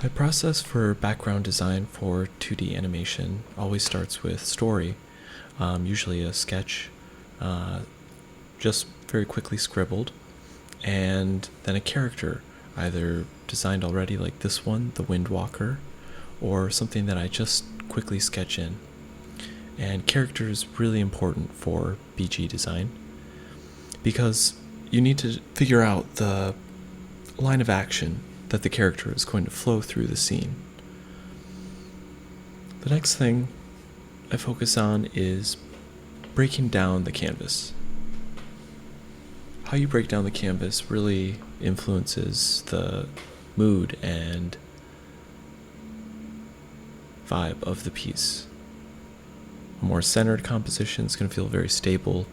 My process for background design for 2D animation always starts with story, usually a sketch, uh, just very quickly scribbled, and then a character, either designed already like this one, the Windwalker, or something that I just quickly sketch in. And character is really important for BG design because you need to figure out the line of action that the character is going to flow through the scene. The next thing I focus on is breaking down the canvas. How you break down the canvas really influences the mood and vibe of the piece. A more centered composition is going to feel very stable.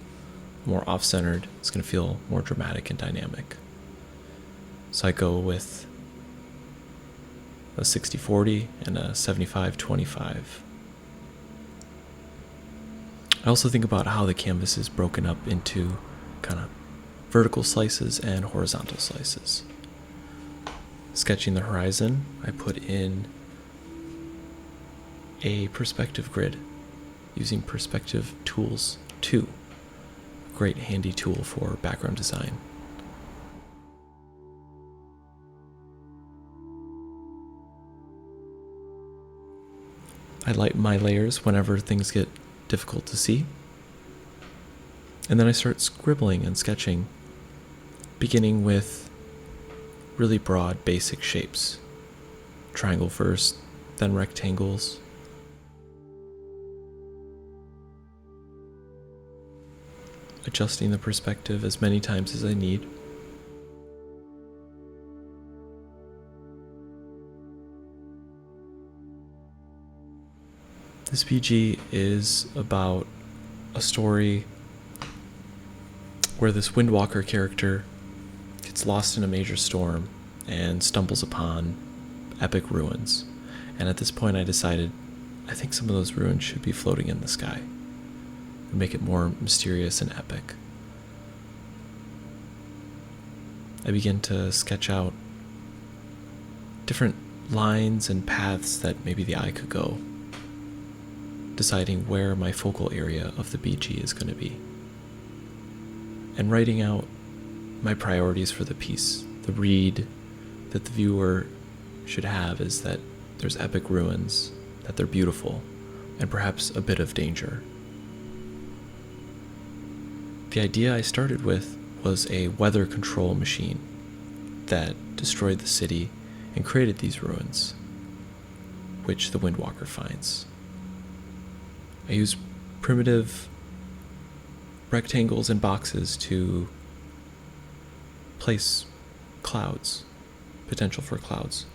More off-centered, it's going to feel more dramatic and dynamic. So I go with a 60-40 and a 75-25. I also think about how the canvas is broken up into kind of vertical slices and horizontal slices. Sketching the horizon, I put in a perspective grid using Perspective Tools 2. Great handy tool for background design. I lighten my layers whenever things get difficult to see. And then I start scribbling and sketching, beginning with really broad basic shapes. Triangle first, then rectangles. Adjusting the perspective as many times as I need. This PG is about a story where this Windwalker character gets lost in a major storm and stumbles upon epic ruins. And at this point I decided I think some of those ruins should be floating in the sky. Make it more mysterious and epic. I begin to sketch out different lines and paths that maybe the eye could go, deciding where my focal area of the BG is going to be, and writing out my priorities for the piece. The read that the viewer should have is that there's epic ruins, that they're beautiful, and perhaps a bit of danger. The idea I started with was a weather control machine that destroyed the city and created these ruins, which the Windwalker finds. I use primitive rectangles and boxes to place clouds, potential for clouds.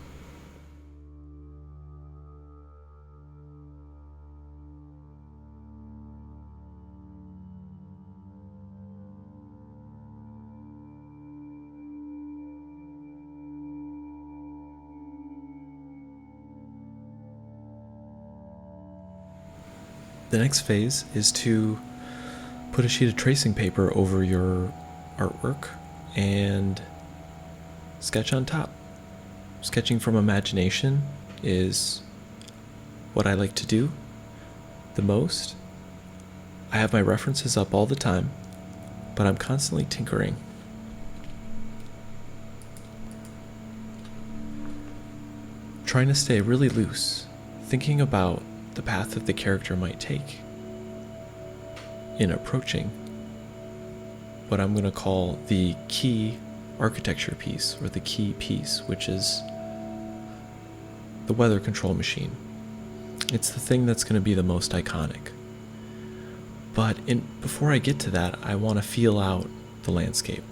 The next phase is to put a sheet of tracing paper over your artwork and sketch on top. Sketching from imagination is what I like to do the most. I have my references up all the time, but I'm constantly tinkering. Trying to stay really loose, thinking about the path that the character might take in approaching what I'm going to call the key architecture piece, or the key piece, which is the weather control machine. It's the thing that's going to be the most iconic. But before I get to that, I want to feel out the landscape.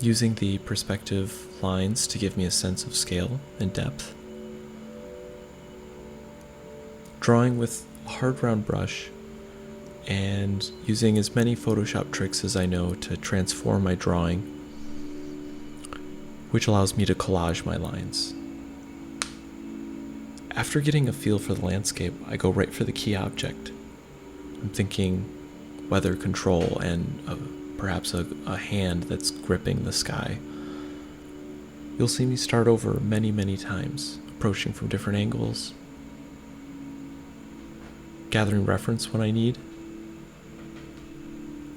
Using the perspective lines to give me a sense of scale and depth. Drawing with a hard round brush and using as many Photoshop tricks as I know to transform my drawing, which allows me to collage my lines. After getting a feel for the landscape, I go right for the key object. I'm thinking weather control and perhaps a hand that's gripping the sky. You'll see me start over many times, approaching from different angles, gathering reference when I need.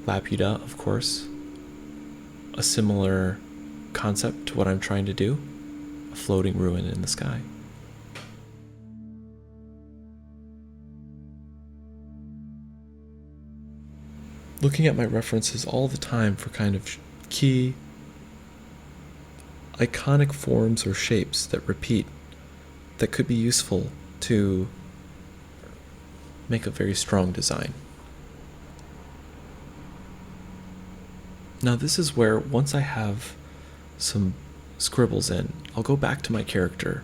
Laputa, of course, a similar concept to what I'm trying to do, a floating ruin in the sky. Looking at my references all the time for kind of key, iconic forms or shapes that repeat, that could be useful to make a very strong design. Now this is where, once I have some scribbles in, I'll go back to my character,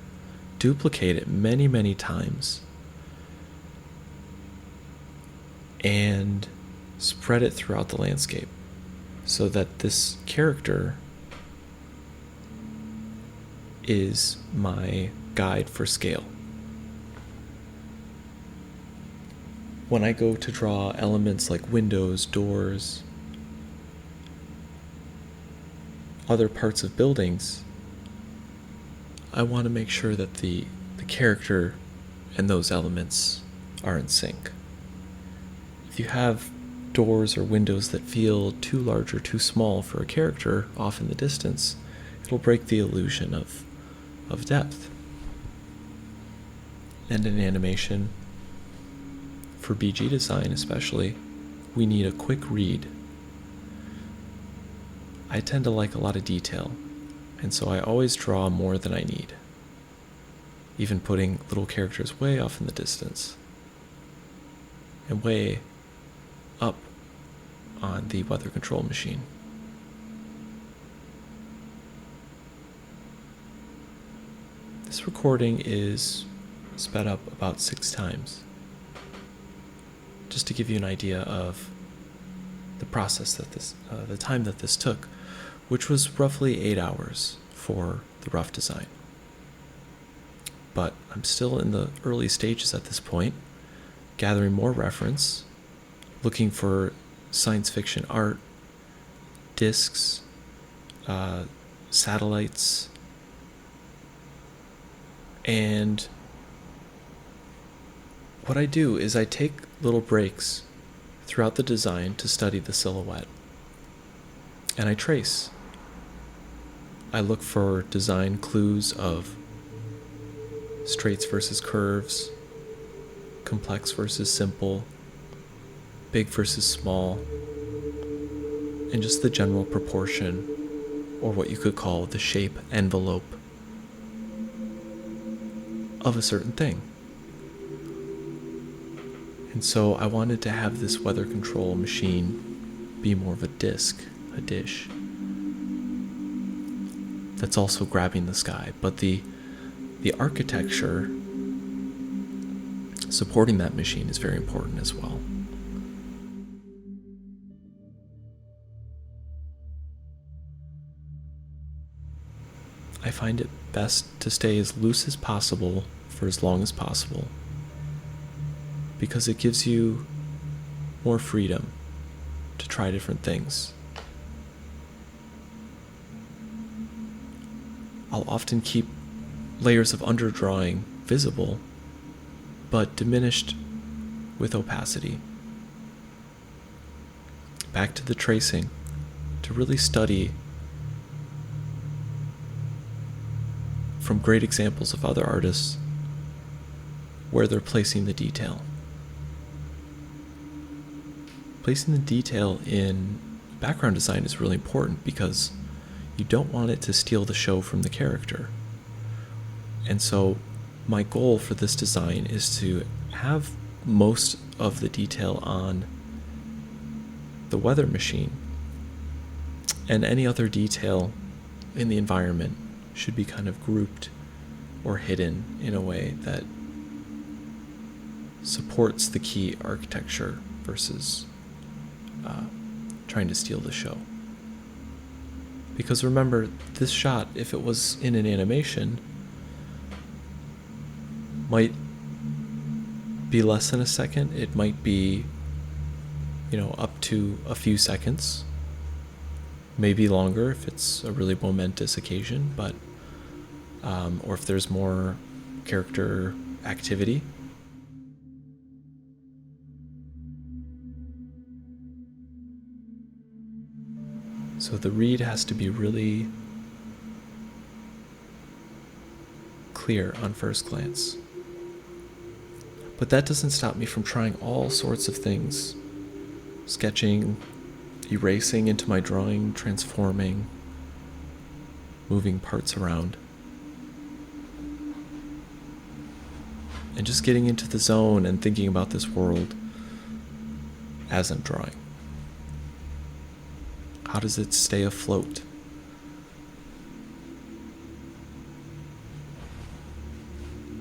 duplicate it many times, and spread it throughout the landscape so that this character is my guide for scale. When I go to draw elements like windows, doors, other parts of buildings, I want to make sure that the character and those elements are in sync. If you have doors or windows that feel too large or too small for a character off in the distance, it'll break the illusion of depth. And in animation, for BG design especially, we need a quick read. I tend to like a lot of detail, and so I always draw more than I need, even putting little characters way off in the distance and way up on the weather control machine. This recording is sped up about 6 times, just to give you an idea of the process that the time that this took, which was roughly 8 hours for the rough design. But I'm still in the early stages at this point, gathering more reference, looking for science fiction art, discs, satellites, and what I do is I take little breaks throughout the design to study the silhouette, and I trace. I look for design clues of straights versus curves, complex versus simple, big versus small, and just the general proportion, or what you could call the shape envelope of a certain thing. And so I wanted to have this weather control machine be more of a disc, a dish, that's also grabbing the sky, but the architecture supporting that machine is very important as well. I find it best to stay as loose as possible for as long as possible, because it gives you more freedom to try different things. I'll often keep layers of underdrawing visible, but diminished with opacity. Back to the tracing, to really study from great examples of other artists where they're placing the detail. Placing the detail in background design is really important because you don't want it to steal the show from the character. And so my goal for this design is to have most of the detail on the weather machine, and any other detail in the environment should be kind of grouped or hidden in a way that supports the key architecture versus trying to steal the show. Because remember, this shot, if it was in an animation, might be less than a second. It might be, up to a few seconds, maybe longer if it's a really momentous occasion, but or if there's more character activity. So the read has to be really clear on first glance. But that doesn't stop me from trying all sorts of things. Sketching, erasing into my drawing, transforming, moving parts around. And just getting into the zone and thinking about this world as I'm drawing. How does it stay afloat?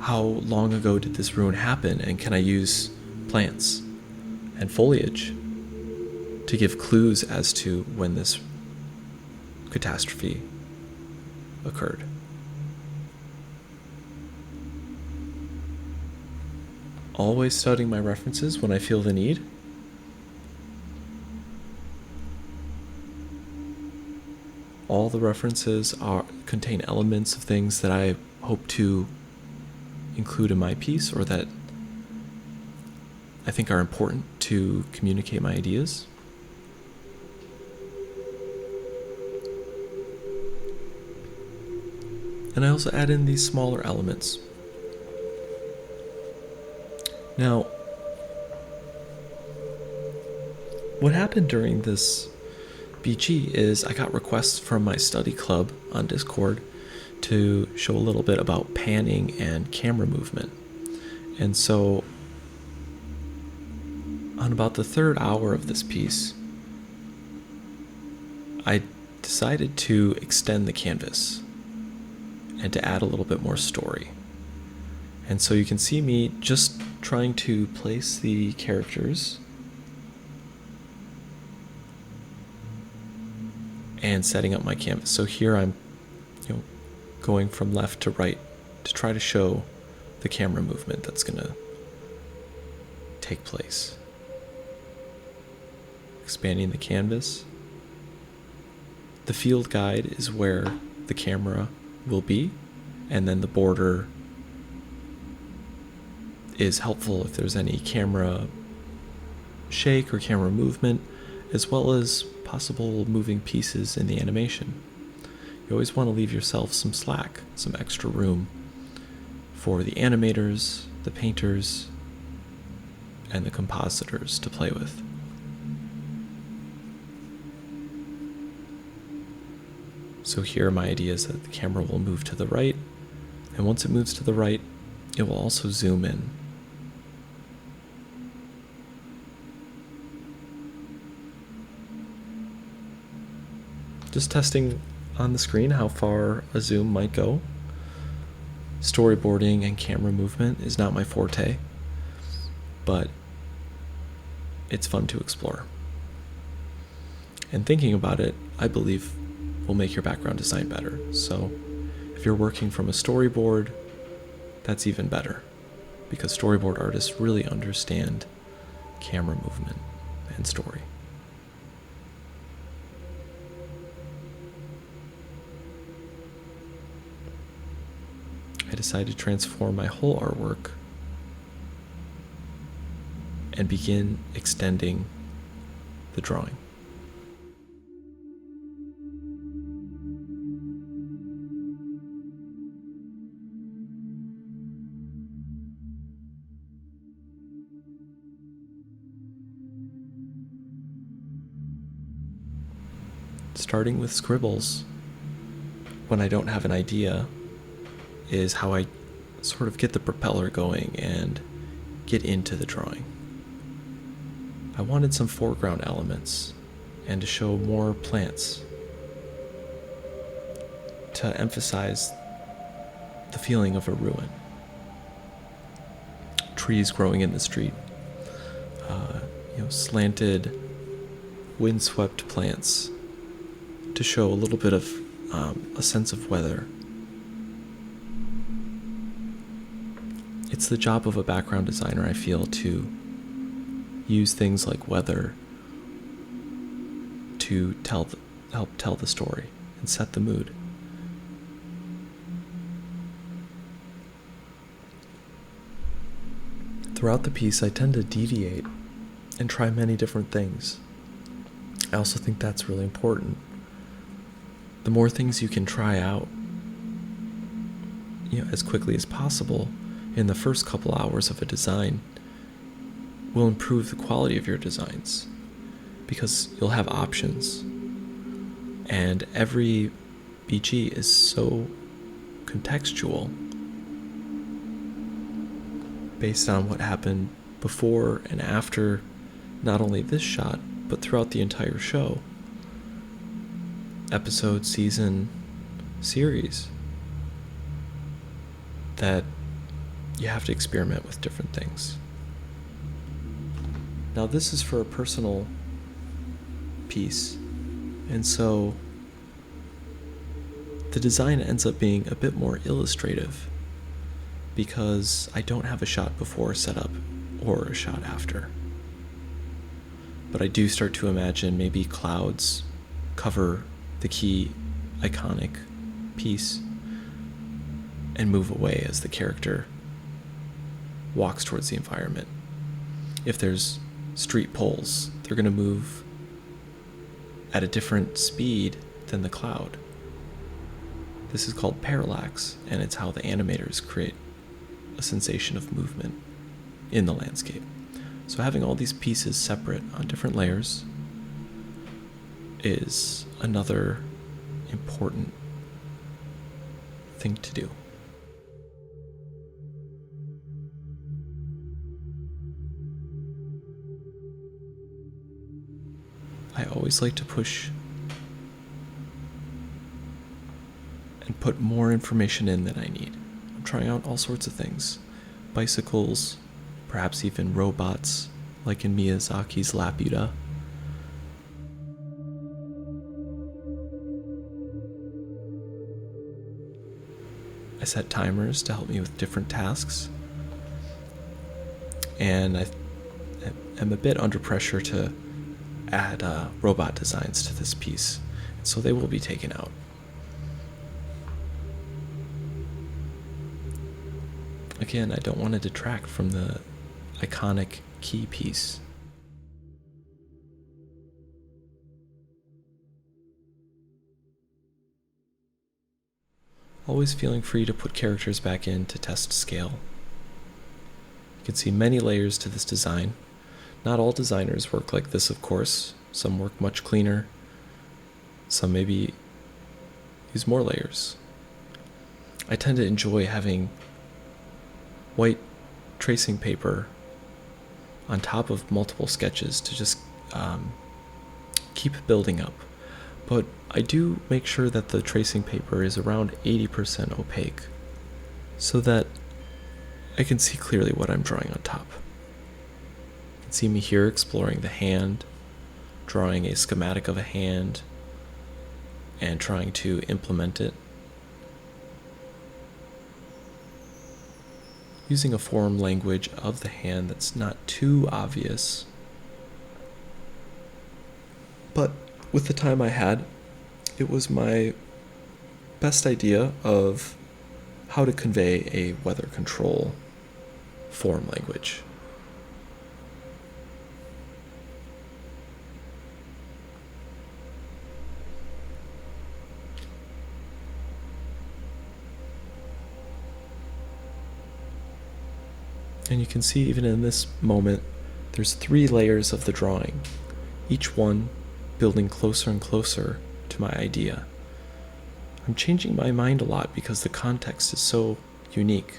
How long ago did this ruin happen, and can I use plants and foliage to give clues as to when this catastrophe occurred? Always studying my references when I feel the need. All the references contain elements of things that I hope to include in my piece, or that I think are important to communicate my ideas. And I also add in these smaller elements. Now, what happened during this BG is I got requests from my study club on Discord to show a little bit about panning and camera movement. And so on about the third hour of this piece, I decided to extend the canvas and to add a little bit more story. And so you can see me just trying to place the characters and setting up my canvas. So here I'm, going from left to right to try to show the camera movement that's going to take place. Expanding the canvas. The field guide is where the camera will be, and then the border is helpful if there's any camera shake or camera movement, as well as possible moving pieces in the animation. You always want to leave yourself some slack, some extra room for the animators, the painters, and the compositors to play with. So here my idea is that the camera will move to the right, and once it moves to the right, it will also zoom in. Just testing on the screen how far a zoom might go. Storyboarding and camera movement is not my forte, but it's fun to explore. And thinking about it, I believe, will make your background design better. So if you're working from a storyboard, that's even better, because storyboard artists really understand camera movement and story. I decided to transform my whole artwork and begin extending the drawing. Starting with scribbles when I don't have an idea is how I sort of get the propeller going and get into the drawing. I wanted some foreground elements and to show more plants to emphasize the feeling of a ruin. Trees growing in the street, slanted, windswept plants to show a little bit of a sense of weather. It's the job of a background designer, I feel, to use things like weather to help tell the story and set the mood. Throughout the piece, I tend to deviate and try many different things. I also think that's really important. The more things you can try out, as quickly as possible in the first couple hours of a design will improve the quality of your designs because you'll have options. And every BG is so contextual based on what happened before and after not only this shot, but throughout the entire show, episode, season, series, that you have to experiment with different things. Now this is for a personal piece, and so the design ends up being a bit more illustrative because I don't have a shot before set up or a shot after. But I do start to imagine maybe clouds cover the key iconic piece and move away as the character walks towards the environment. If there's street poles, they're going to move at a different speed than the cloud. This is called parallax, and it's how the animators create a sensation of movement in the landscape. So having all these pieces separate on different layers is another important thing to do. I always like to push and put more information in than I need. I'm trying out all sorts of things. Bicycles, perhaps even robots, like in Miyazaki's Laputa. I set timers to help me with different tasks, and I am a bit under pressure to add robot designs to this piece, so they will be taken out. Again, I don't want to detract from the iconic key piece. Always feeling free to put characters back in to test scale. You can see many layers to this design. Not all designers work like this, of course. Some work much cleaner. Some maybe use more layers. I tend to enjoy having white tracing paper on top of multiple sketches to just keep building up. But I do make sure that the tracing paper is around 80% opaque so that I can see clearly what I'm drawing on top. You can see me here exploring the hand, drawing a schematic of a hand, and trying to implement it. Using a form language of the hand that's not too obvious. But with the time I had, it was my best idea of how to convey a weather control form language. And you can see even in this moment, there's 3 layers of the drawing, each one building closer and closer to my idea. I'm changing my mind a lot because the context is so unique.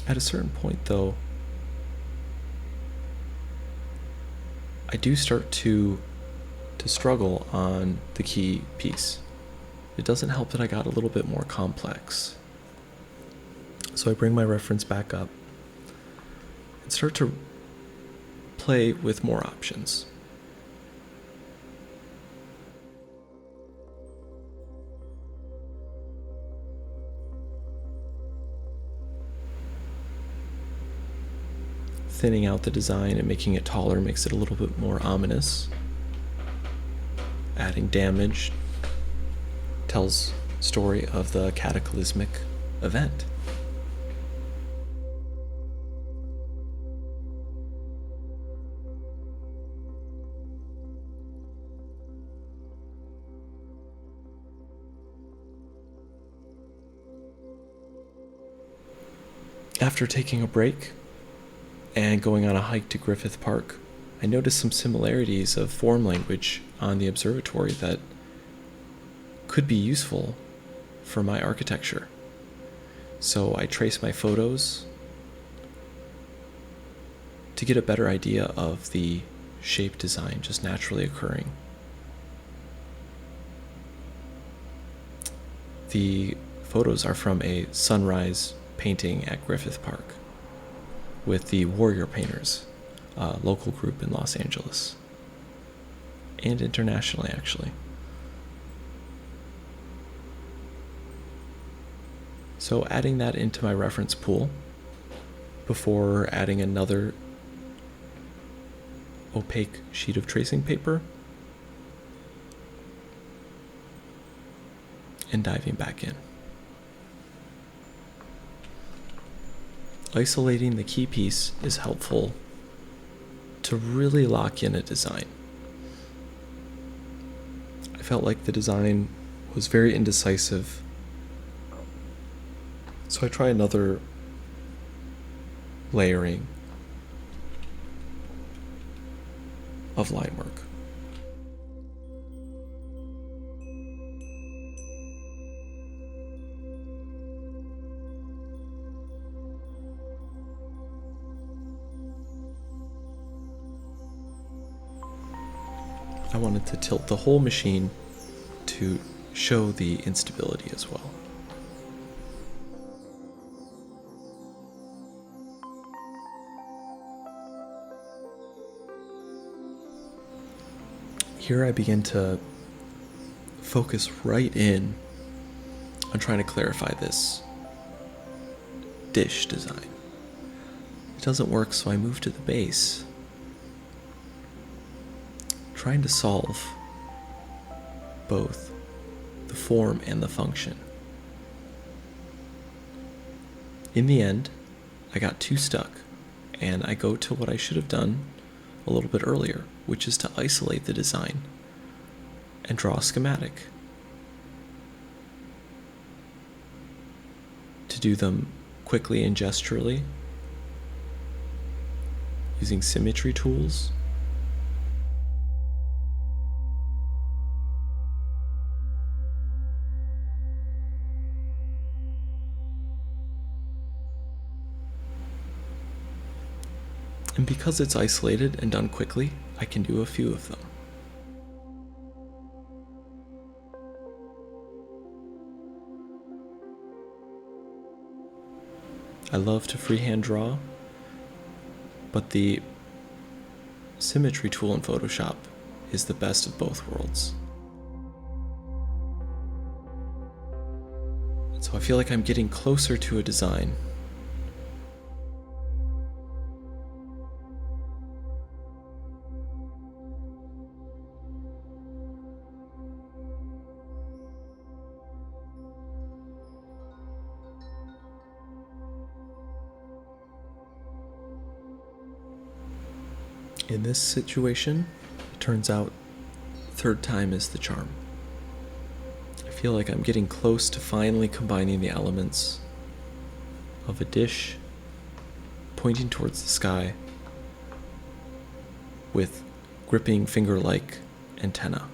At a certain point, though, I do start to struggle on the key piece. It doesn't help that I got a little bit more complex. So I bring my reference back up and start to play with more options. thinning out the design and making it taller makes it a little bit more ominous. Adding damage tells story of the cataclysmic event. After taking a break and going on a hike to Griffith Park, I noticed some similarities of form language on the observatory that could be useful for my architecture. So I traced my photos to get a better idea of the shape design just naturally occurring. The photos are from a sunrise painting at Griffith Park with the Warrior Painters, a local group in Los Angeles and internationally, actually. So adding that into my reference pool before adding another opaque sheet of tracing paper and diving back in. Isolating the key piece is helpful to really lock in a design. I felt like the design was very indecisive, so I try another layering of line work. I wanted to tilt the whole machine to show the instability as well. Here I begin to focus right in on trying to clarify this dish design. It doesn't work, so I move to the base, trying to solve both the form and the function. In the end, I got too stuck, and I go to what I should have done a little bit earlier, which is to isolate the design and draw a schematic to do them quickly and gesturally using symmetry tools. And because it's isolated and done quickly, I can do a few of them. I love to freehand draw, but the symmetry tool in Photoshop is the best of both worlds. So I feel like I'm getting closer to a design. In this situation, it turns out third time is the charm. I feel like I'm getting close to finally combining the elements of a dish pointing towards the sky with gripping finger-like antenna.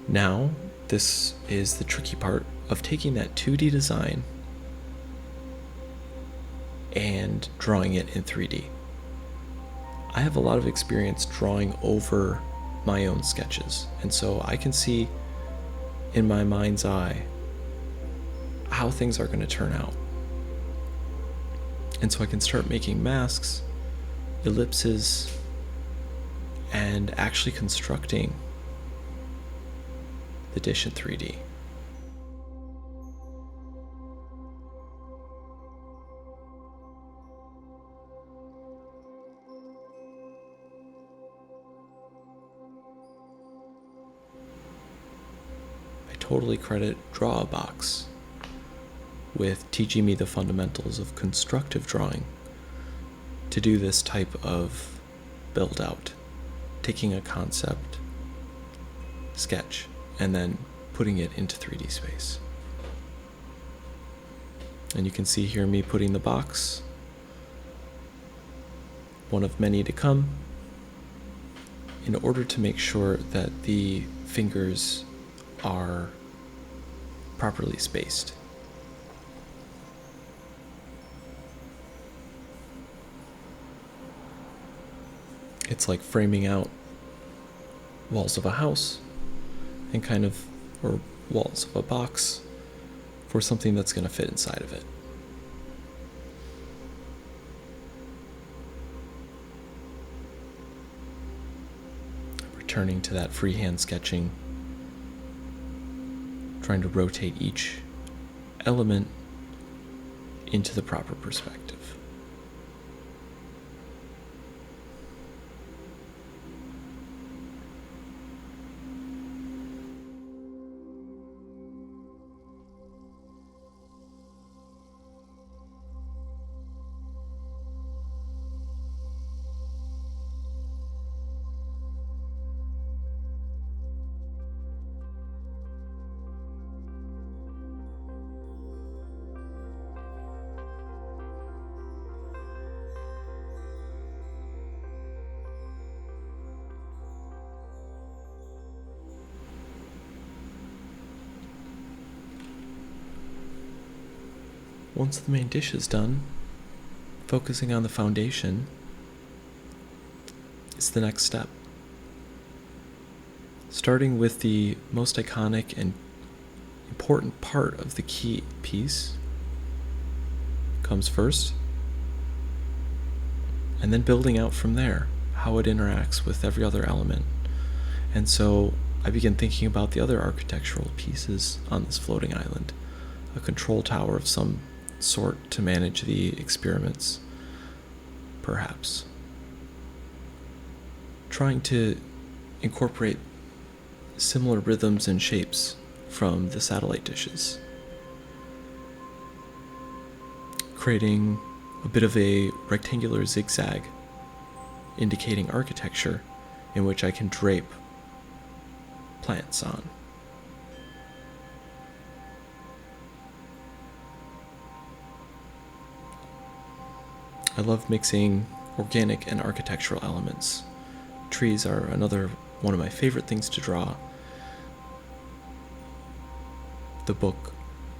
Now, this is the tricky part of taking that 2D design and drawing it in 3D. I have a lot of experience drawing over my own sketches, and so I can see in my mind's eye how things are going to turn out. And so I can start making masks, ellipses, and actually constructing the dish in 3D. totally credit Draw a Box with teaching me the fundamentals of constructive drawing to do this type of build out, taking a concept, sketch, and then putting it into 3D space. And you can see here me putting the box, one of many to come, in order to make sure that the fingers are properly spaced. It's like framing out walls of a house and or walls of a box for something that's going to fit inside of it. Returning to that freehand sketching, trying to rotate each element into the proper perspective. Once the main dish is done, focusing on the foundation is the next step. Starting with the most iconic and important part of the key piece comes first, and then building out from there, how it interacts with every other element. And so I begin thinking about the other architectural pieces on this floating island, a control tower of some sort to manage the experiments, perhaps. Trying to incorporate similar rhythms and shapes from the satellite dishes. Creating a bit of a rectangular zigzag indicating architecture in which I can drape plants on. I love mixing organic and architectural elements. Trees are another one of my favorite things to draw. The book,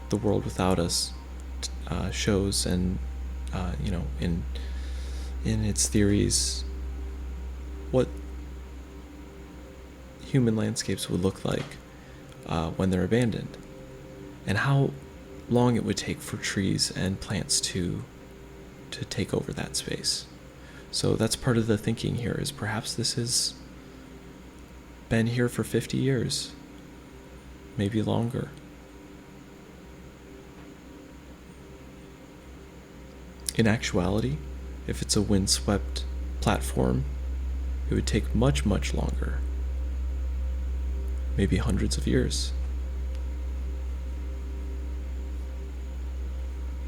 The World Without Us, shows and, in its theories, what human landscapes would look like when they're abandoned, and how long it would take for trees and plants to take over that space. So that's part of the thinking here, is perhaps this has been here for 50 years, maybe longer. In actuality, if it's a windswept platform, it would take much, much longer, maybe hundreds of years.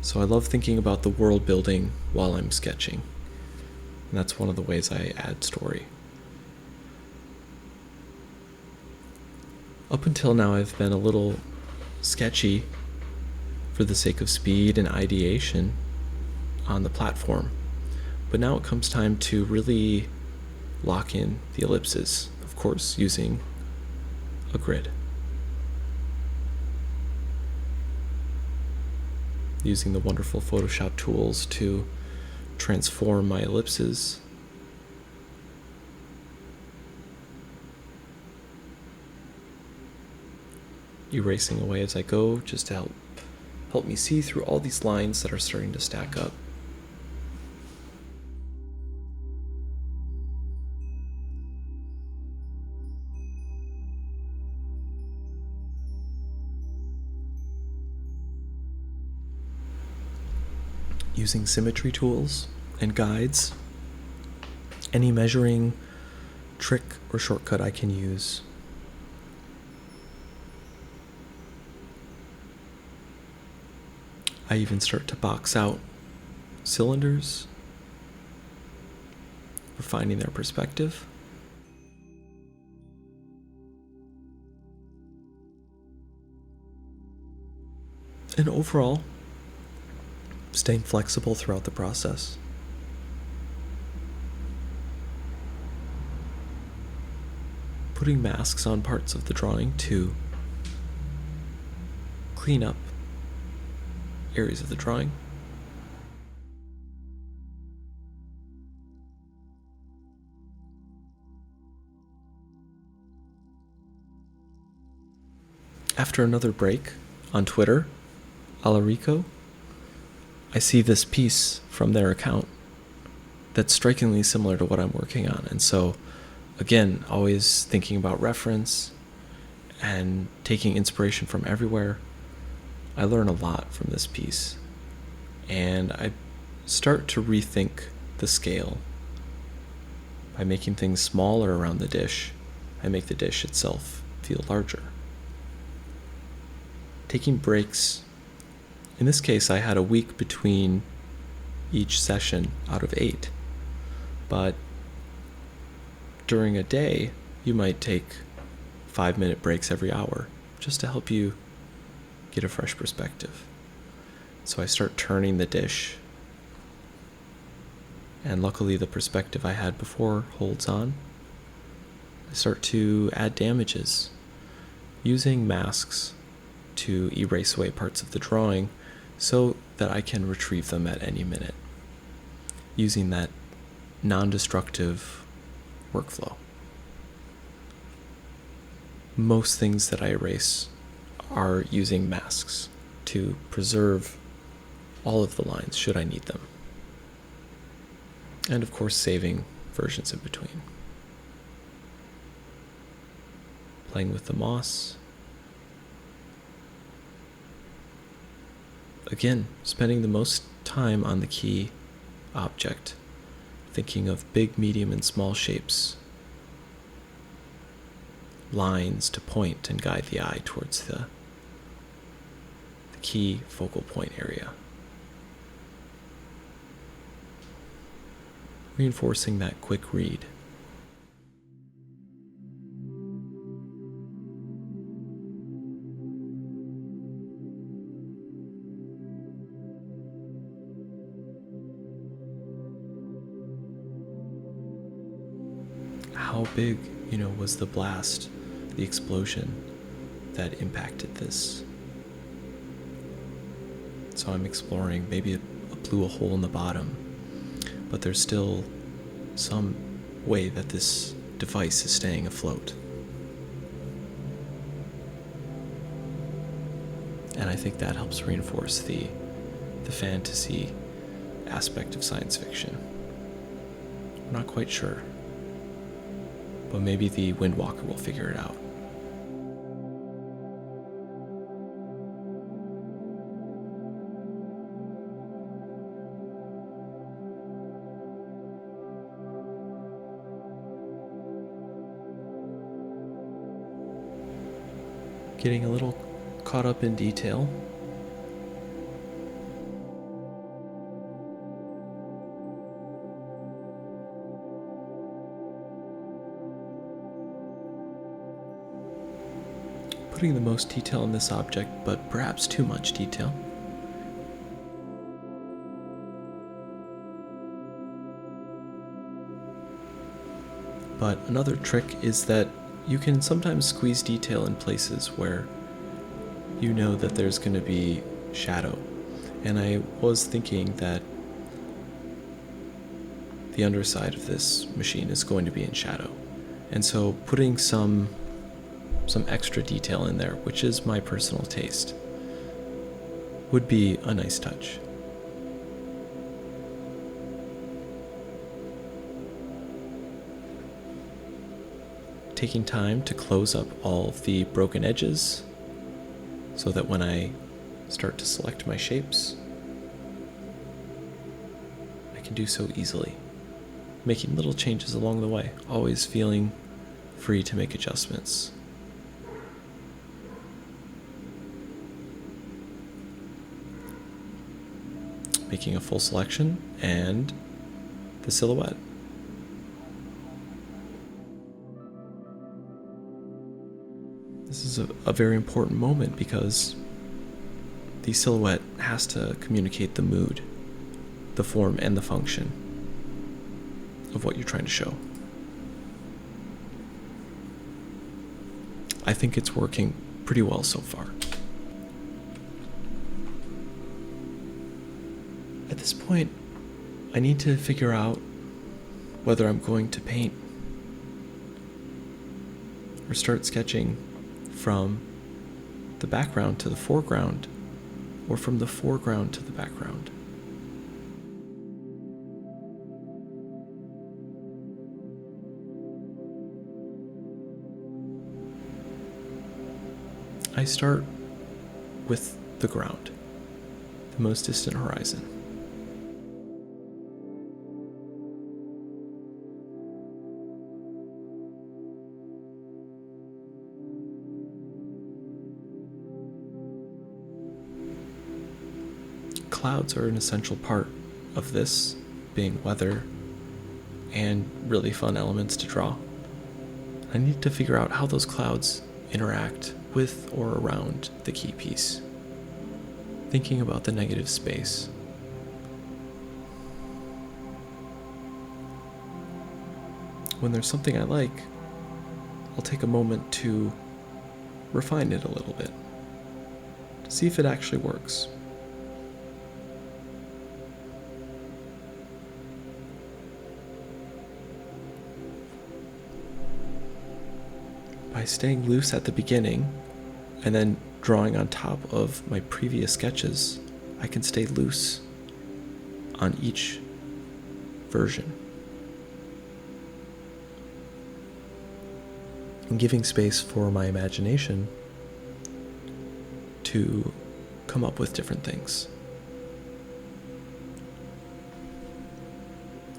So I love thinking about the world building while I'm sketching. And that's one of the ways I add story. Up until now, I've been a little sketchy for the sake of speed and ideation on the platform. But now it comes time to really lock in the ellipses, of course, using a grid. Using the wonderful Photoshop tools to transform my ellipses. Erasing away as I go, just to help me see through all these lines that are starting to stack up. Using symmetry tools and guides, any measuring trick or shortcut I can use. I even start to box out cylinders, refining their perspective. And overall, staying flexible throughout the process. Putting masks on parts of the drawing to clean up areas of the drawing. After another break on Twitter, Alarico, I see this piece from their account that's strikingly similar to what I'm working on. And so, again, always thinking about reference and taking inspiration from everywhere. I learn a lot from this piece. And I start to rethink the scale. By making things smaller around the dish, I make the dish itself feel larger. Taking breaks. In this case, I had a week between each session out of 8. But during a day, you might take 5-minute breaks every hour just to help you get a fresh perspective. So I start turning the dish. And luckily, the perspective I had before holds on. I start to add damages using masks to erase away parts of the drawing so that I can retrieve them at any minute using that non-destructive workflow. Most things that I erase are using masks to preserve all of the lines should I need them. And of course, saving versions in between. Playing with the moss. Again, spending the most time on the key object, thinking of big, medium, and small shapes, lines to point and guide the eye towards the key focal point area. Reinforcing that quick read. How big, was the blast, the explosion that impacted this? So I'm exploring, maybe it blew a hole in the bottom, but there's still some way that this device is staying afloat. And I think that helps reinforce the fantasy aspect of science fiction. I'm not quite sure, but maybe the Windwalker will figure it out. Getting a little caught up in detail. Putting the most detail in this object, but perhaps too much detail. But another trick is that you can sometimes squeeze detail in places where you know that there's going to be shadow. And I was thinking that the underside of this machine is going to be in shadow. And so putting some extra detail in there, which is my personal taste, would be a nice touch. Taking time to close up all of the broken edges so that when I start to select my shapes, I can do so easily, making little changes along the way, always feeling free to make adjustments. making a full selection, and the silhouette. This is a very important moment because the silhouette has to communicate the mood, the form, and the function of what you're trying to show. I think it's working pretty well so far. At this point, I need to figure out whether I'm going to paint or start sketching from the background to the foreground, or from the foreground to the background. I start with the ground, the most distant horizon. Clouds are an essential part of this, being weather and really fun elements to draw. I need to figure out how those clouds interact with or around the key piece. Thinking about the negative space. When there's something I like, I'll take a moment to refine it a little bit, to see if it actually works. By staying loose at the beginning and then drawing on top of my previous sketches, I can stay loose on each version. And giving space for my imagination to come up with different things.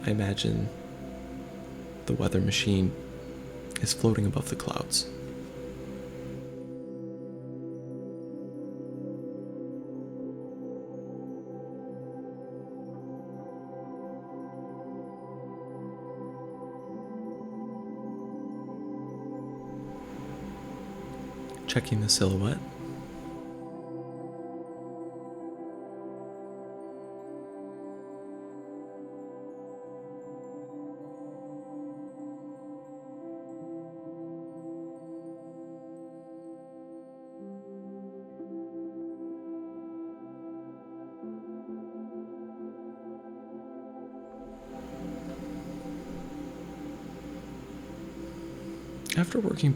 I imagine the weather machine is floating above the clouds. Checking the silhouette. After working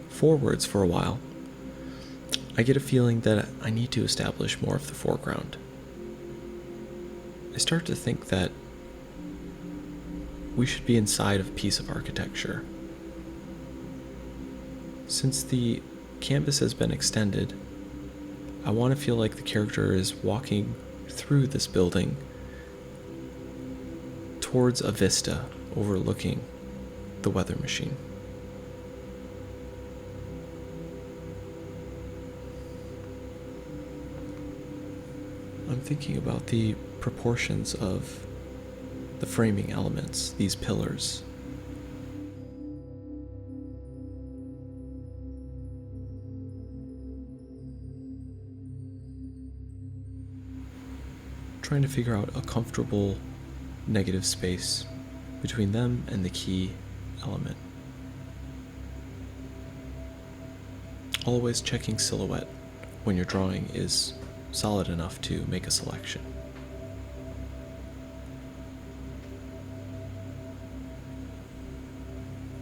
forwards for a while, I get a feeling that I need to establish more of the foreground. I start to think that we should be inside of a piece of architecture. Since the canvas has been extended, I want to feel like the character is walking through this building towards a vista overlooking the weather machine. I'm thinking about the proportions of the framing elements, these pillars. Trying to figure out a comfortable negative space between them and the key element. Always checking silhouette when your drawing is solid enough to make a selection.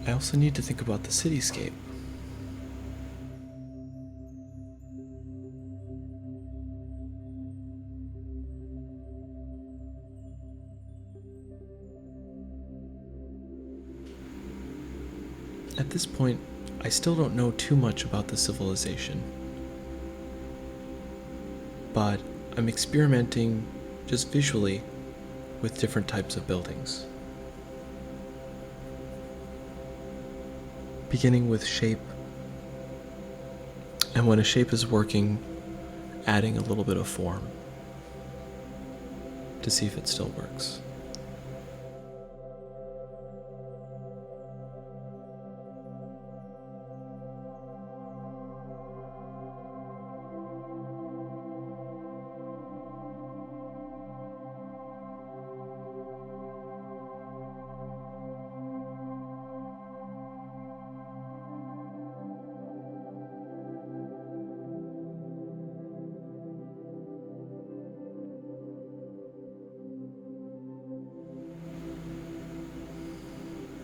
I also need to think about the cityscape. At this point, I still don't know too much about the civilization, but I'm experimenting just visually with different types of buildings. Beginning with shape, and when a shape is working, adding a little bit of form. to see if it still works.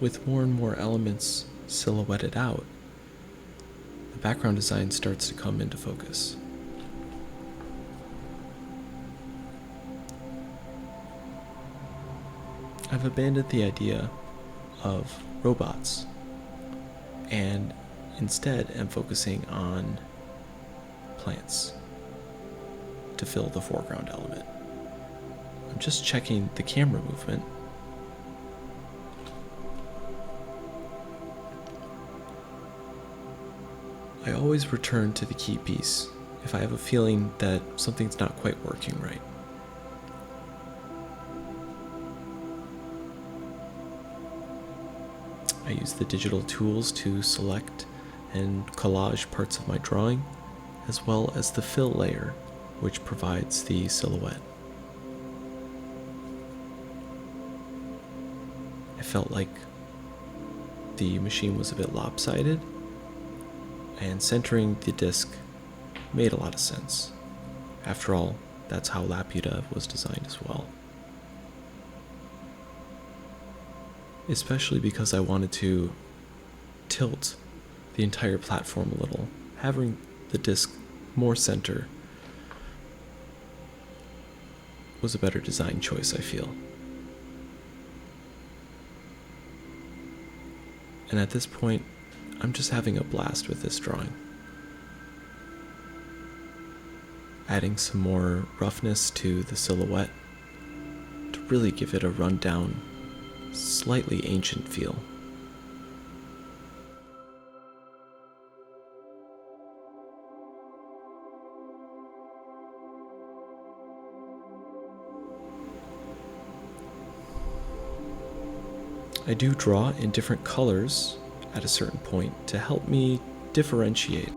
With more and more elements silhouetted out, the background design starts to come into focus. I've abandoned the idea of robots, and instead am focusing on plants to fill the foreground element. I'm just checking the camera movement. I always return to the key piece if I have a feeling that something's not quite working right. I use the digital tools to select and collage parts of my drawing, as well as the fill layer, which provides the silhouette. I felt like the machine was a bit lopsided, and centering the disc made a lot of sense. After all, that's how Laputa was designed as well. Especially because I wanted to tilt the entire platform a little. Having the disc more center was a better design choice, I feel. And at this point, I'm just having a blast with this drawing. Adding some more roughness to the silhouette to really give it a rundown, slightly ancient feel. I do draw in different colors at a certain point to help me differentiate.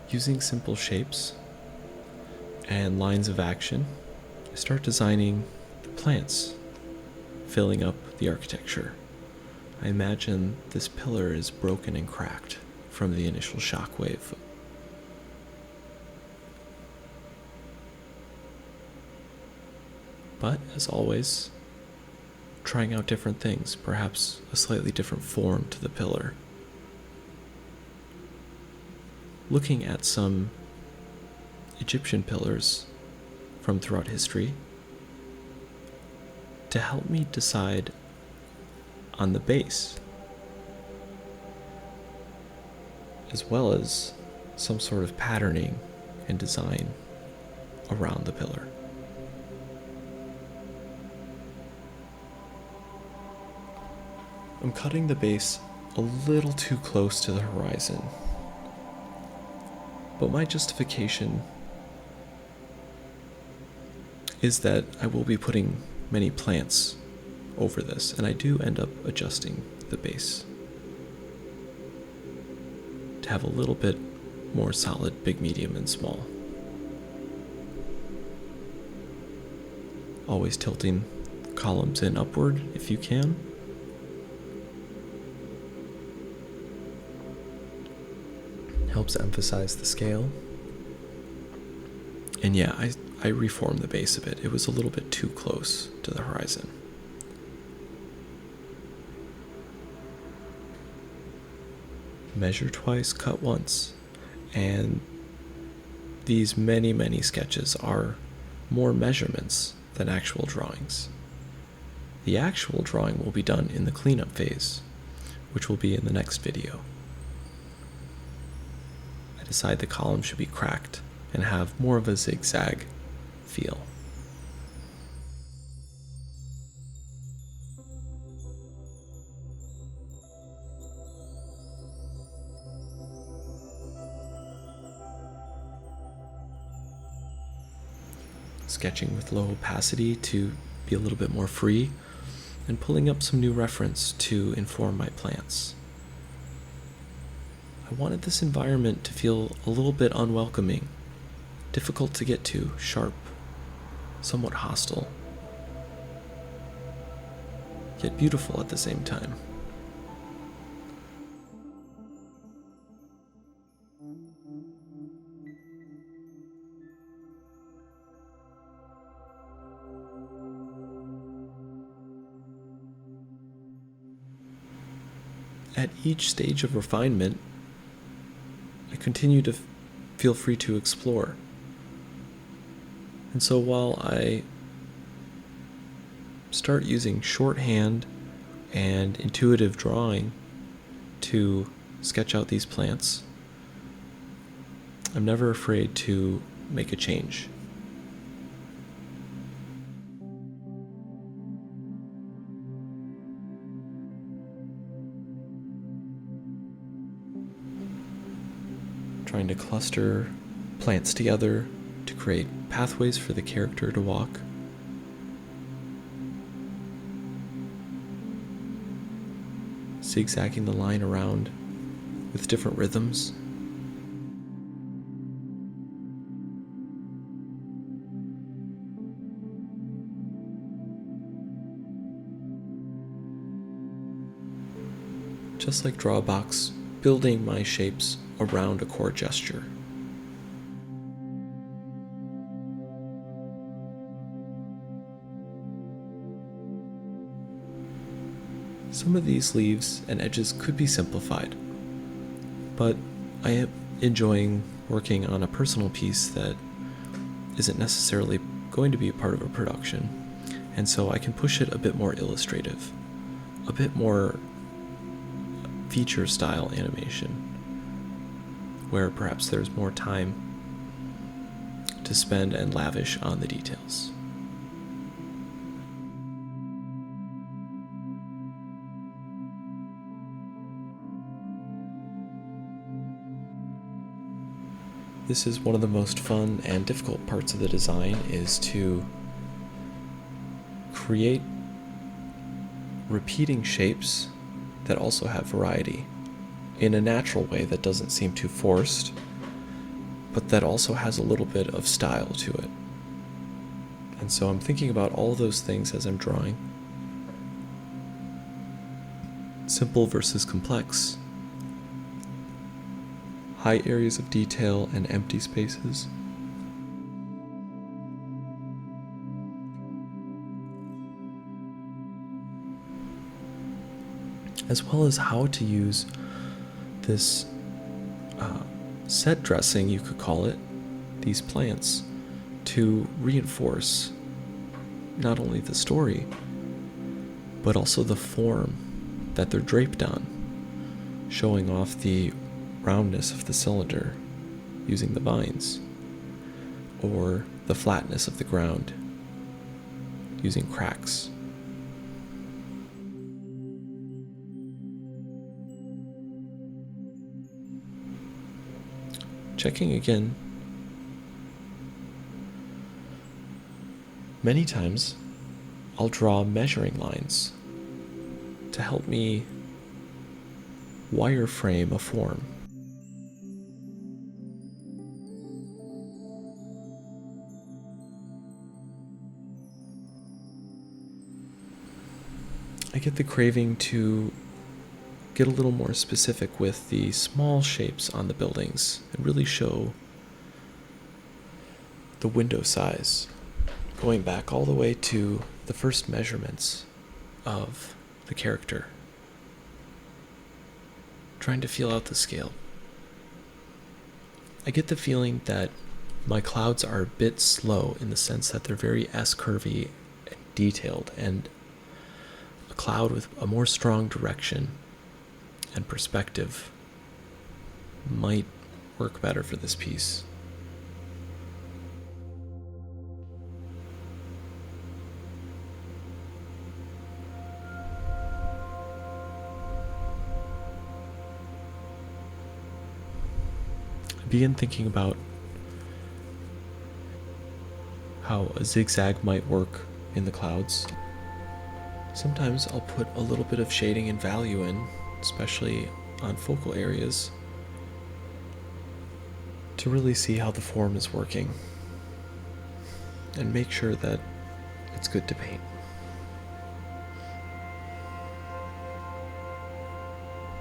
Using simple shapes and lines of action, I start designing the plants, filling up the architecture. I imagine this pillar is broken and cracked from the initial shockwave. But, as always, trying out different things, perhaps a slightly different form to the pillar. Looking at some Egyptian pillars from throughout history to help me decide on the base, as well as some sort of patterning and design around the pillar. I'm cutting the base a little too close to the horizon, but my justification is that I will be putting many plants over this, and I do end up adjusting the base to have a little bit more solid, big, medium, and small. Always tilting columns in upward if you can. Helps emphasize the scale. And yeah, I reformed the base a bit. It was a little bit too close to the horizon. Measure twice, cut once. And these many, many sketches are more measurements than actual drawings. The actual drawing will be done in the cleanup phase, which will be in the next video. I decide the column should be cracked and have more of a zigzag feel. sketching with low opacity to be a little bit more free, and pulling up some new reference to inform my plants. I wanted this environment to feel a little bit unwelcoming, difficult to get to, sharp, somewhat hostile, yet beautiful at the same time. At each stage of refinement, I continue to feel free to explore. And so while I start using shorthand and intuitive drawing to sketch out these plants, I'm never afraid to make a change. Trying to cluster plants together to create pathways for the character to walk. Zigzagging the line around with different rhythms. Just like draw a box, building my shapes around a core gesture. Some of these leaves and edges could be simplified, but I am enjoying working on a personal piece that isn't necessarily going to be a part of a production, and so I can push it a bit more illustrative, a bit more feature style animation, where perhaps there's more time to spend and lavish on the details. This is one of the most fun and difficult parts of the design, is to create repeating shapes that also have variety in a natural way that doesn't seem too forced, but that also has a little bit of style to it. And so I'm thinking about all those things as I'm drawing. Simple versus complex. High areas of detail and empty spaces. As well as how to use this set dressing, you could call it, these plants, to reinforce not only the story, but also the form that they're draped on, showing off the roundness of the cylinder using the vines, or the flatness of the ground using cracks. Checking again, many times I'll draw measuring lines to help me wireframe a form. I get the craving to get a little more specific with the small shapes on the buildings and really show the window size, going back all the way to the first measurements of the character, trying to feel out the scale. I get the feeling that my clouds are a bit slow in the sense that they're very S-curvy and detailed, and a cloud with a more strong direction and perspective might work better for this piece. I began thinking about how a zigzag might work in the clouds. Sometimes I'll put a little bit of shading and value in, especially on focal areas, to really see how the form is working and make sure that it's good to paint.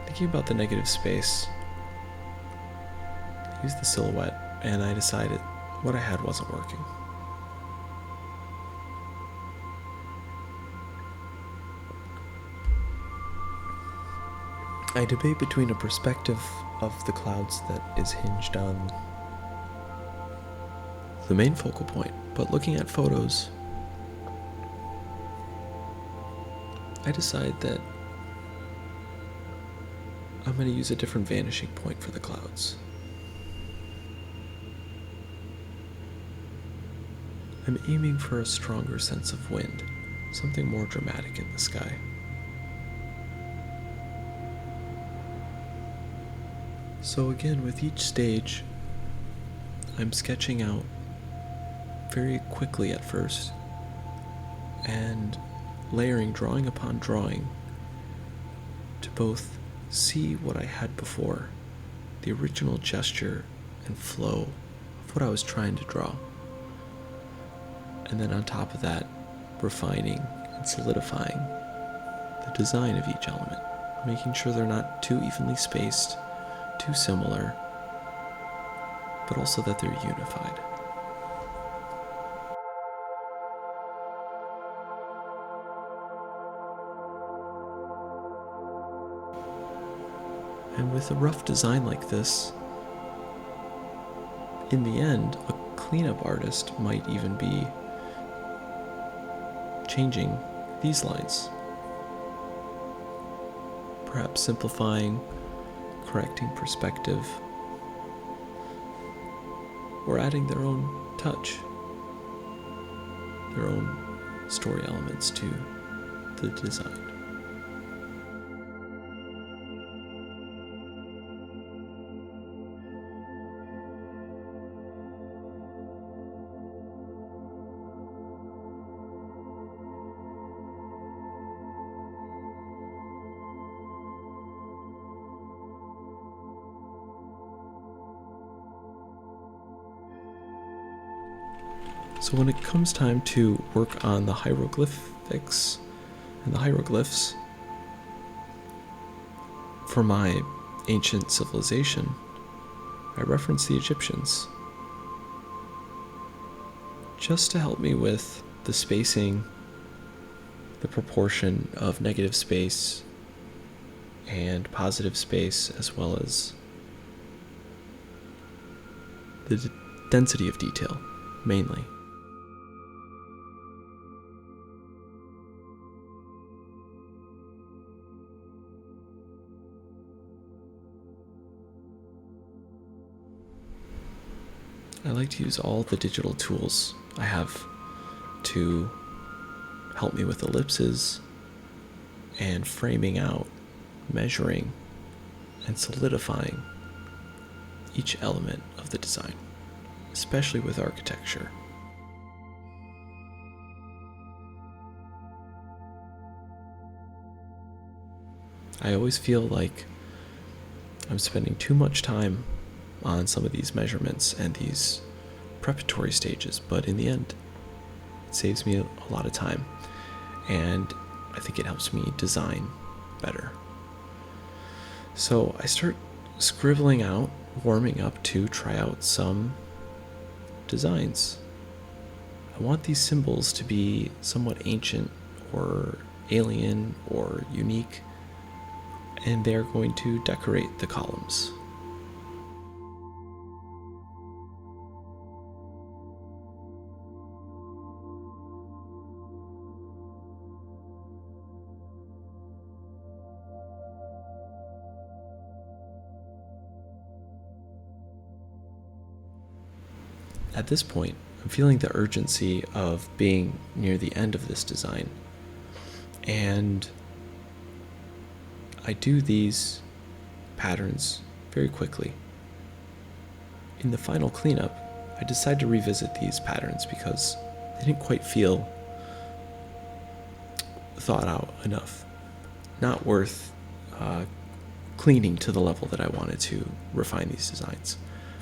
Thinking about the negative space, I used the silhouette and I decided what I had wasn't working. I debate between a perspective of the clouds that is hinged on the main focal point, but looking at photos, I decide that I'm going to use a different vanishing point for the clouds. I'm aiming for a stronger sense of wind, something more dramatic in the sky. So again, with each stage, I'm sketching out very quickly at first, and layering, drawing upon drawing, to both see what I had before, the original gesture and flow of what I was trying to draw. And then on top of that, refining and solidifying the design of each element, making sure they're not too evenly spaced, too similar, but also that they're unified. And with a rough design like this, in the end, a cleanup artist might even be changing these lines. Perhaps simplifying, correcting perspective, or adding their own touch, their own story elements to the design. So when it comes time to work on the hieroglyphics and the hieroglyphs for my ancient civilization, I reference the Egyptians just to help me with the spacing, the proportion of negative space and positive space, as well as the density of detail, mainly. I like to use all the digital tools I have to help me with ellipses and framing out, measuring, and solidifying each element of the design, especially with architecture. I always feel like I'm spending too much time on some of these measurements and these preparatory stages, but in the end, it saves me a lot of time, and I think it helps me design better. So I start scribbling out, warming up to try out some designs. I want these symbols to be somewhat ancient or alien or unique, and they're going to decorate the columns. At this point, I'm feeling the urgency of being near the end of this design, and I do these patterns very quickly. In the final cleanup, I decide to revisit these patterns because they didn't quite feel thought out enough. Not worth cleaning to the level that I wanted to refine these designs.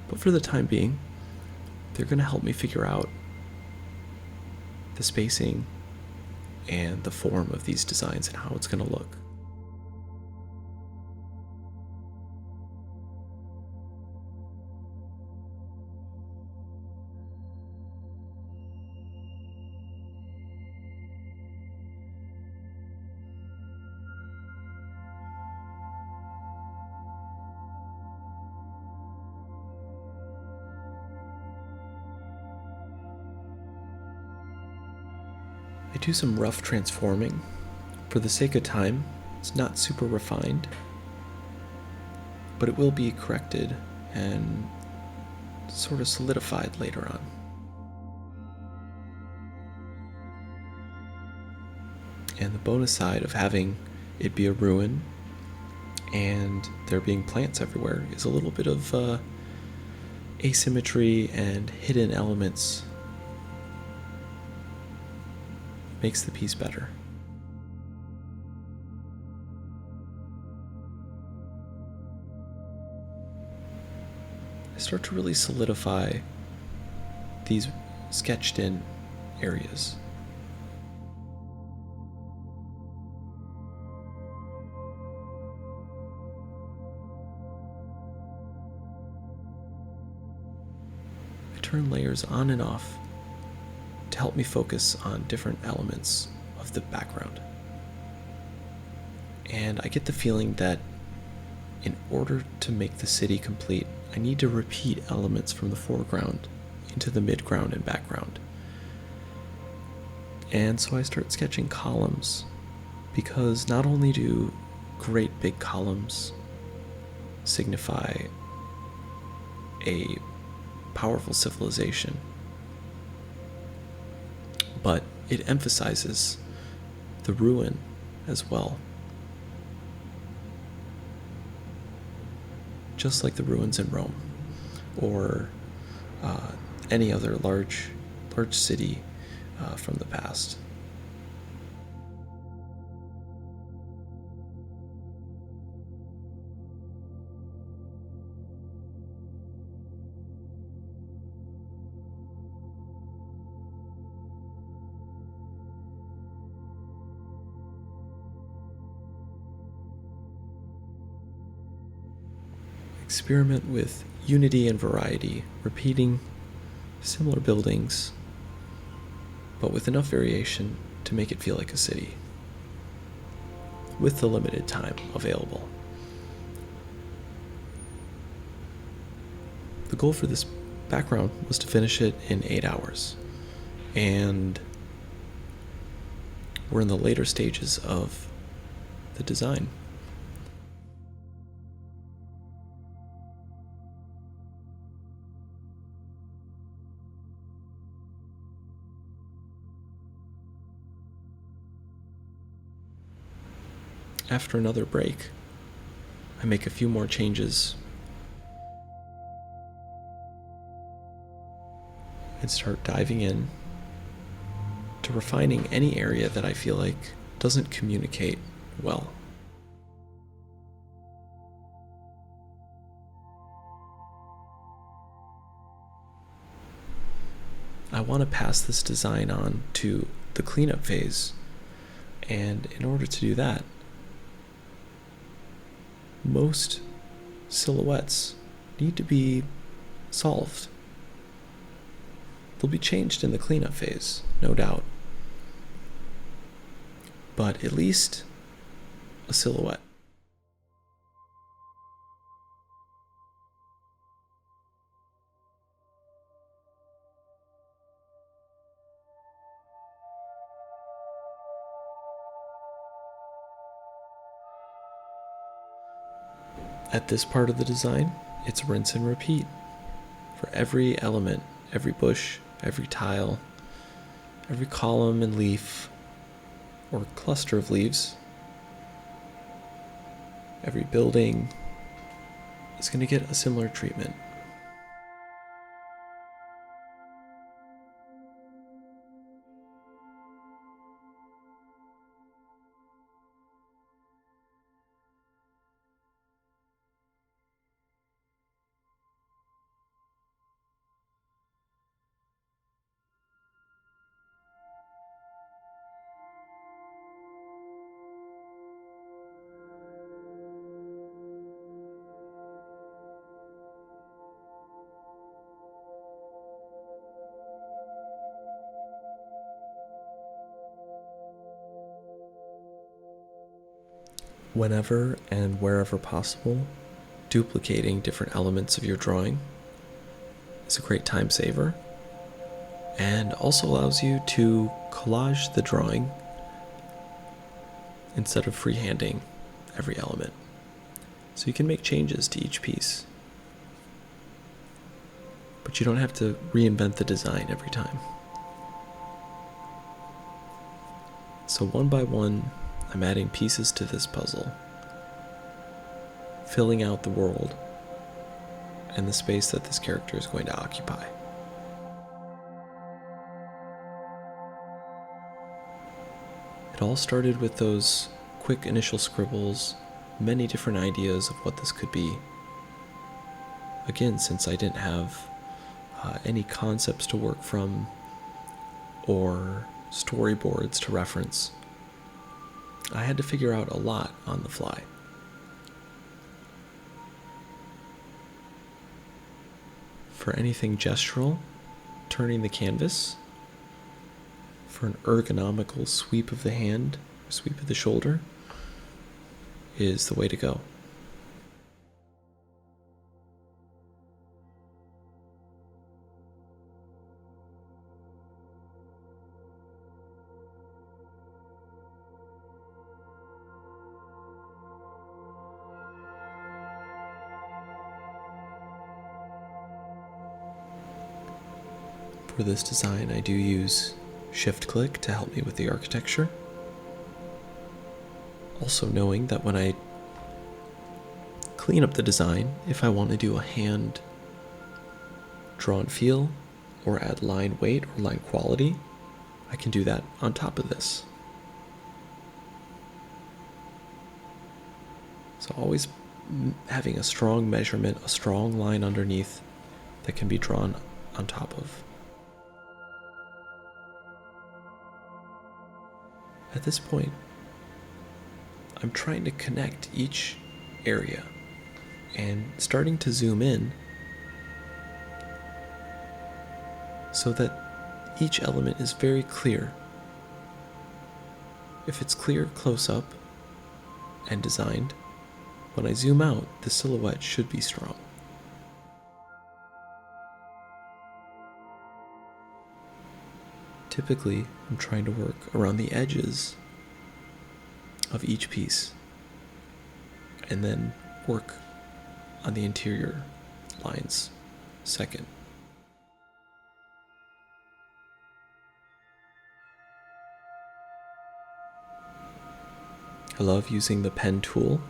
But for the time being, they're going to help me figure out the spacing and the form of these designs and how it's going to look. I do some rough transforming. For the sake of time, it's not super refined, but it will be corrected and sort of solidified later on. And the bonus side of having it be a ruin and there being plants everywhere is a little bit of asymmetry and hidden elements. Makes the piece better. I start to really solidify these sketched in areas. I turn layers on and off to help me focus on different elements of the background. And I get the feeling that in order to make the city complete, I need to repeat elements from the foreground into the midground and background. And so I start sketching columns, because not only do great big columns signify a powerful civilization, but it emphasizes the ruin as well. Just like the ruins in Rome, or any other large city from the past. Experiment with unity and variety, repeating similar buildings, but with enough variation to make it feel like a city, with the limited time available. The goal for this background was to finish it in 8 hours, and we're in the later stages of the design. After another break, I make a few more changes and start diving in to refining any area that I feel like doesn't communicate well. I want to pass this design on to the cleanup phase, and in order to do that, most silhouettes need to be solved. They'll be changed in the cleanup phase, no doubt, but at least a silhouette. At this part of the design, it's rinse and repeat. For every element, every bush, every tile, every column and leaf, or cluster of leaves, every building is going to get a similar treatment. Whenever and wherever possible, duplicating different elements of your drawing is a great time saver and also allows you to collage the drawing instead of freehanding every element. So you can make changes to each piece, but you don't have to reinvent the design every time. So one by one, I'm adding pieces to this puzzle, filling out the world and the space that this character is going to occupy. It all started with those quick initial scribbles, many different ideas of what this could be. Again, since I didn't have any concepts to work from or storyboards to reference, I had to figure out a lot on the fly. For anything gestural, turning the canvas. For an ergonomical sweep of the hand, or sweep of the shoulder, is the way to go. For this design, I do use shift-click to help me with the architecture. Also knowing that when I clean up the design, if I want to do a hand-drawn feel or add line weight or line quality, I can do that on top of this. So always having a strong measurement, a strong line underneath that can be drawn on top of. At this point, I'm trying to connect each area and starting to zoom in so that each element is very clear. If it's clear close up and designed, when I zoom out, the silhouette should be strong. Typically, I'm trying to work around the edges of each piece and then work on the interior lines second. I love using the pen tool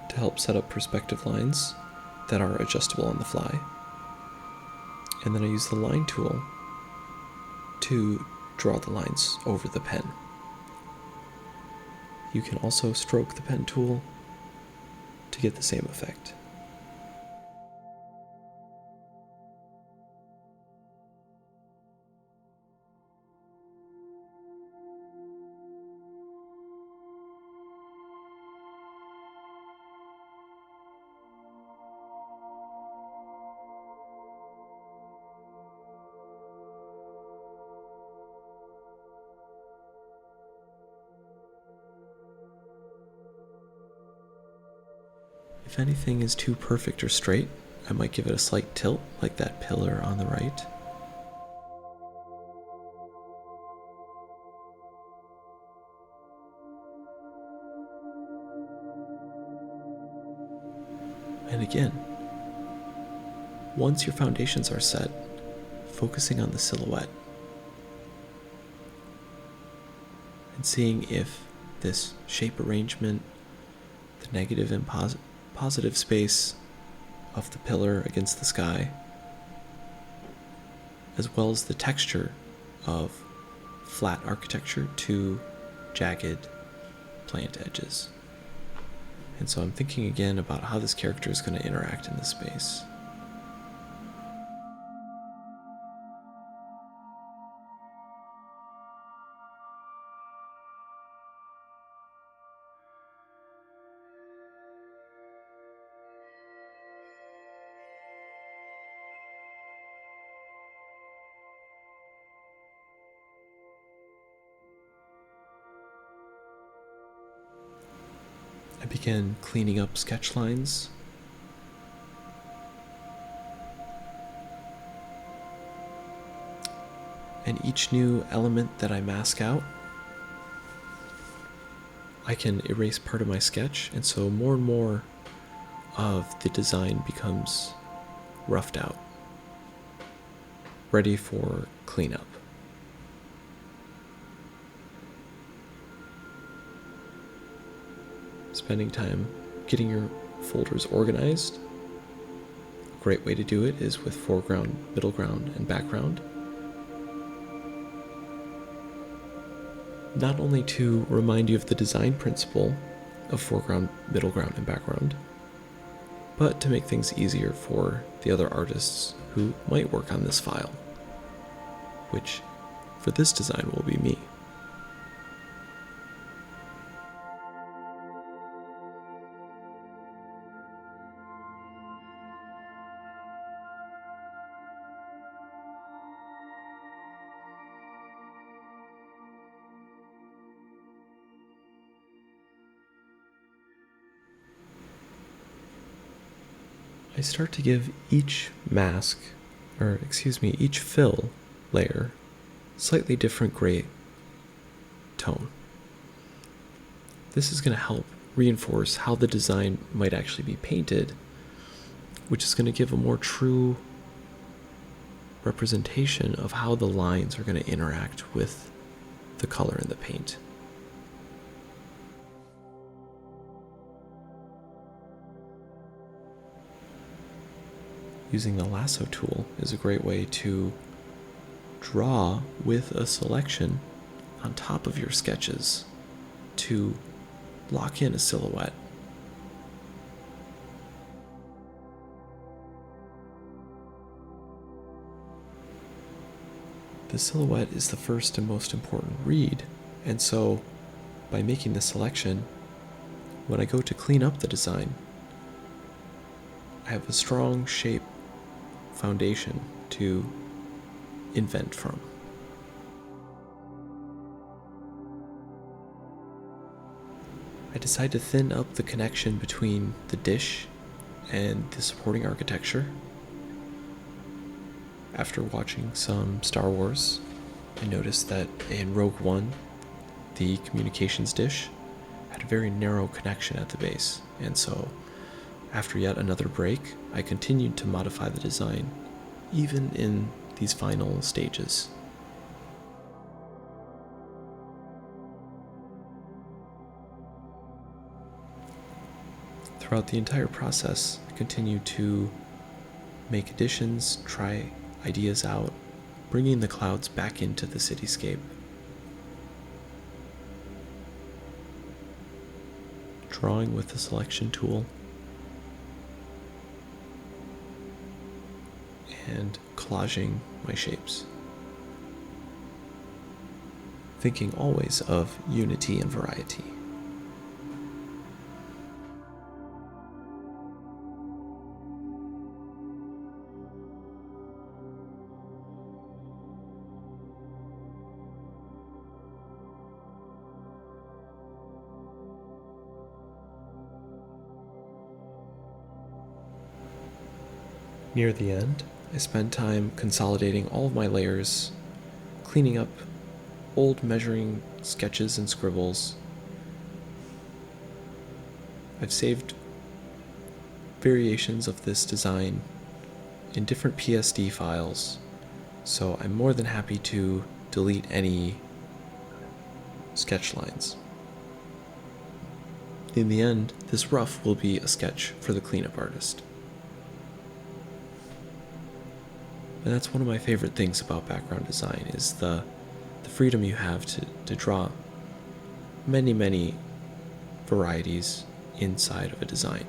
to help set up perspective lines that are adjustable on the fly. And then I use the line tool to draw the lines over the pen. You can also stroke the pen tool to get the same effect. If anything is too perfect or straight, I might give it a slight tilt, like that pillar on the right. And again, once your foundations are set, focusing on the silhouette and seeing if this shape arrangement, the negative and positive space of the pillar against the sky, as well as the texture of flat architecture to jagged plant edges. And so I'm thinking again about how this character is going to interact in this space. I began cleaning up sketch lines. And each new element that I mask out, I can erase part of my sketch, and so more and more of the design becomes roughed out, ready for cleanup. Spending time getting your folders organized. A great way to do it is with foreground, middle ground, and background. Not only to remind you of the design principle of foreground, middle ground, and background, but to make things easier for the other artists who might work on this file, which for this design will be me. I start to give each each fill layer slightly different gray tone. This is going to help reinforce how the design might actually be painted, which is going to give a more true representation of how the lines are going to interact with the color in the paint. Using the lasso tool is a great way to draw with a selection on top of your sketches to lock in a silhouette. The silhouette is the first and most important read, and so by making the selection, when I go to clean up the design, I have a strong shape foundation to invent from. I decide to thin up the connection between the dish and the supporting architecture. After watching some Star Wars, I noticed that in Rogue One, the communications dish had a very narrow connection at the base, and so after yet another break, I continued to modify the design, even in these final stages. Throughout the entire process, I continue to make additions, try ideas out, bringing the clouds back into the cityscape. Drawing with the selection tool, and collaging my shapes. Thinking always of unity and variety. Near the end, I spend time consolidating all of my layers, cleaning up old measuring sketches and scribbles. I've saved variations of this design in different PSD files, so I'm more than happy to delete any sketch lines. In the end, this rough will be a sketch for the cleanup artist. And that's one of my favorite things about background design, is the freedom you have to draw many, many varieties inside of a design.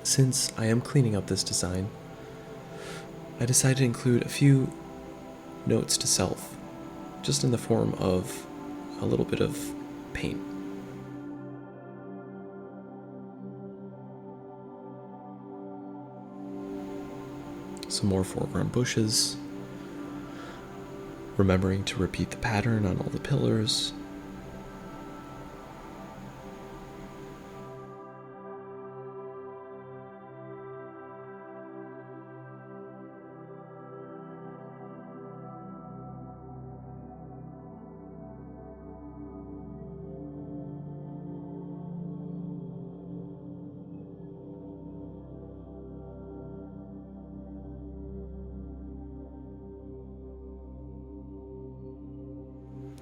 Since I am cleaning up this design, I decided to include a few notes to self, just in the form of a little bit of paint. Some more foreground bushes, remembering to repeat the pattern on all the pillars.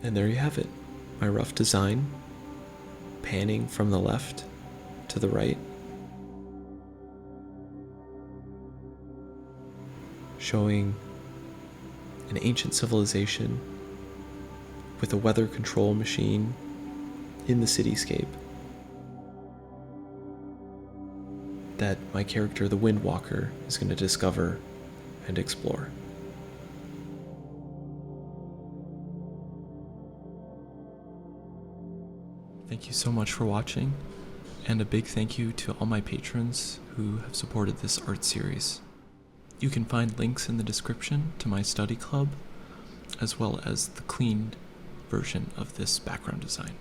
And there you have it, my rough design, panning from the left to the right, showing an ancient civilization with a weather control machine in the cityscape that my character, the Windwalker, is going to discover and explore. Thank you so much for watching, and a big thank you to all my patrons who have supported this art series. You can find links in the description to my study club, as well as the cleaned version of this background design.